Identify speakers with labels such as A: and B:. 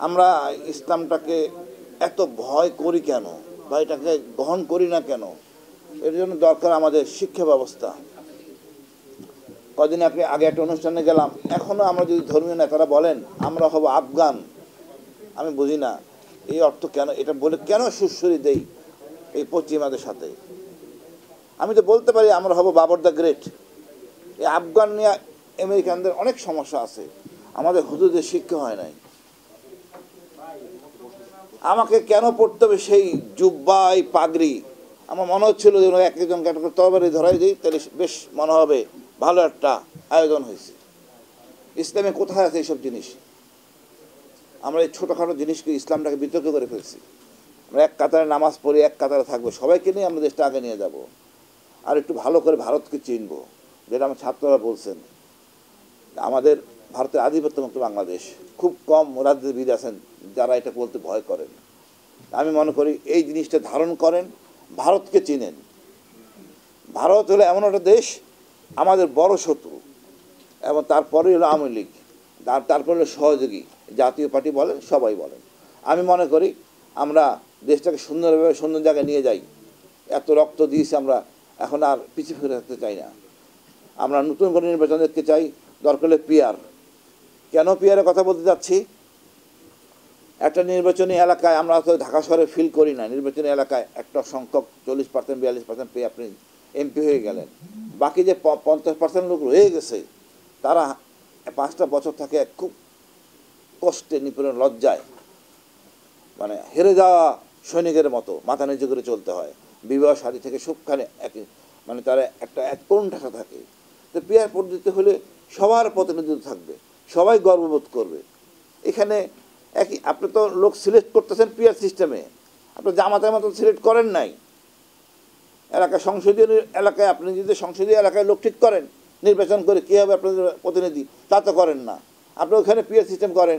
A: আমরা ইসলামটাকে এত ভয় করি কেন বা এটাকে গ্রহণ করি না কেন? এর জন্য দরকার আমাদের শিক্ষা ব্যবস্থা। কদিন আগে একটা অনুষ্ঠানে গেলাম, এখনও আমরা যদি ধর্মীয় নেতারা বলেন আমরা হব আফগান, আমি বুঝি না এই অর্থ কেন, এটা বলে কেন সুরসুরি দেই এই পশ্চিমাদের সাথে। আমি তো বলতে পারি আমরা হব বাবর দ্য গ্রেট। এই আফগান নিয়ে আমেরিকানদের অনেক সমস্যা আছে, আমাদের হুজুরদের শিক্ষা হয় নাই। আমাকে কেন পড়তে হবে সেই জুব্বাই পাগড়ি? আমার মনে হচ্ছিল যে এক একজনকে একটা করে তরবারি ধরাই দিই, তাহলে বেশ মনে হবে ভালো একটা আয়োজন হয়েছে। ইসলামে কোথায় আছে এইসব জিনিস? আমরা এই ছোটোখাটো জিনিসকে ইসলামটাকে বিতর্ক করে ফেলছি। আমরা এক কাতারে নামাজ পড়ি, এক কাতারে থাকবো, সবাইকে নিয়ে আমরা দেশটা আগে নিয়ে যাব, আর একটু ভালো করে ভারতকে চিনবো। যেটা আমার ছাত্ররা বলছেন, আমাদের ভারতের আধিপত্যমুক্ত বাংলাদেশ, খুব কম রাজনীতিবিদ আছেন যারা এটা বলতে ভয় করেন। আমি মনে করি এই জিনিসটা ধারণ করেন, ভারতকে চিনেন। ভারত হলো এমন একটা দেশ আমাদের বড় শত্রু, এবং তারপরে হলো আওয়ামী লীগ, তারপরে হলো সহযোগী, জাতীয় পার্টি বলেন, সবাই বলেন। আমি মনে করি আমরা দেশটাকে সুন্দরভাবে সুন্দর জায়গায় নিয়ে যাই। এত রক্ত দিয়েছি আমরা, এখন আর পিছিয়ে ফিরে থাকতে চাই না। আমরা নতুন করে নির্বাচন দেখতে চাই, দরকার হলে পিআর। কেন পিআরের কথা বলতে যাচ্ছি? একটা নির্বাচনী এলাকায় আমরা তো ঢাকা শহরে ফিল করি না, নির্বাচনী এলাকায় একটা সংখ্যক 40% 42% পেয়ে আপনি এমপি হয়ে গেলেন, বাকি যে 50% লোক রয়ে গেছে তারা 5টা বছর থাকে খুব কষ্টে, নিপীড়ন, লজ্জায়, মানে হেরে যাওয়া সৈনিকের মতো মাথা নিচু করে চলতে হয়। বিবাহ শাদী থেকে সবখানে একই, মানে তারা একটা এক কোণঠাসা থাকে। তো পিআর পদ্ধতি হলে সবার প্রতিনিধিত্ব থাকবে, সবাই গর্ববোধ করবে। এখানে একই, আপনি তো লোক সিলেক্ট করতেছেন পিআর সিস্টেমে, আপনি জামাতের মতো সিলেক্ট করেন নাই। এলাকায় সংসদীয় এলাকায় আপনি যদি সংসদীয় এলাকায় লোক ঠিক করেন নির্বাচন করে কী হবে আপনাদের প্রতিনিধি, তা তো করেন না। আপনি ওখানে পিআর সিস্টেম করেন,